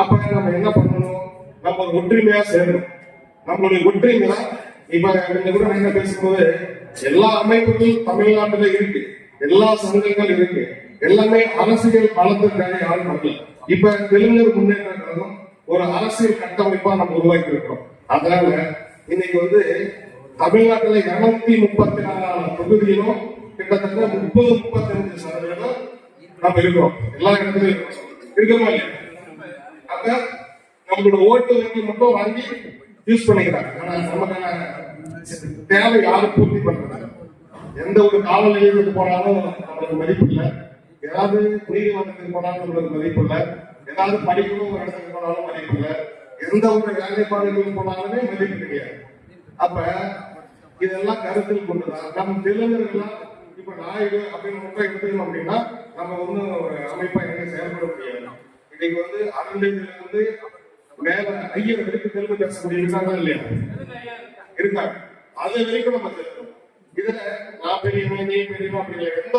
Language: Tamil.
அப்ப நம்ம என்ன பண்ணணும், நம்ம ஒரு ஒற்றுமையா சேரணும். நம்மளுடைய ஒற்றுமை தான் இப்ப கூட என்ன பேசும்போது எல்லா அமைப்புகளும் தமிழ்நாட்டுல இருக்கு, எல்லா சங்கங்கள் இருக்கு, எல்லாமே அரசியல் பலத்திற்காக யாரும் பண்ணல. இப்ப தெலுங்கர் முன்னேற்ற கழகம் ஒரு அரசியல் கட்டமைப்பா நம்ம உருவாக்கி இருக்கிறோம். அதனால இன்னைக்கு தமிழ்நாட்டுல 234 தொகுதியிலும் கிட்டத்தட்ட 30-35% நம்ம இருக்கிறோம். எல்லா இடத்துலயும் இருக்கிறோமா இல்லையா? அப்ப நம்மளோட ஓட்டு வங்கி மட்டும் வாங்கி யூஸ் பண்ணிக்கிறாங்க. நமக்கான தேவை யாரும் பூர்த்தி பண்றாங்க. எந்த ஒரு காவல் நிலையத்துக்கு போனாலும் நம்மளுக்கு மதிப்பு இல்லை, ஏதாவது நீதிமன்றத்துக்கு போனாலும் நம்மளுக்கு மதிப்பு இல்லை, ஏதாவது படிக்கணும் ஒரு இடத்துக்கு போனாலும் மதிப்பு இல்லை, எந்த ஒரு வேலைப்பாடுகளுக்கு போனாலுமே மதிப்பு கிடையாது. அப்ப இதெல்லாம் கருத்தில் கொண்டுதான் நம்ம தெலுங்கர்கள்லாம் இப்ப நாயுடு அப்படின்னு மட்டும் எடுத்துக்கணும் அப்படின்னா நம்ம ஒரு அமைப்பா எங்க செயல்பட முடியாது. இன்னைக்கு அருள்லேருந்து மேல ஐயர் வரைக்கும் தெலுங்கு பேசக்கூடிய இருக்காங்க இல்லையா? இருக்காங்க. அது வரைக்கும் நம்ம இதுல நான் பெரியவன் நீ பெரியவன் அப்படிங்கிற எந்த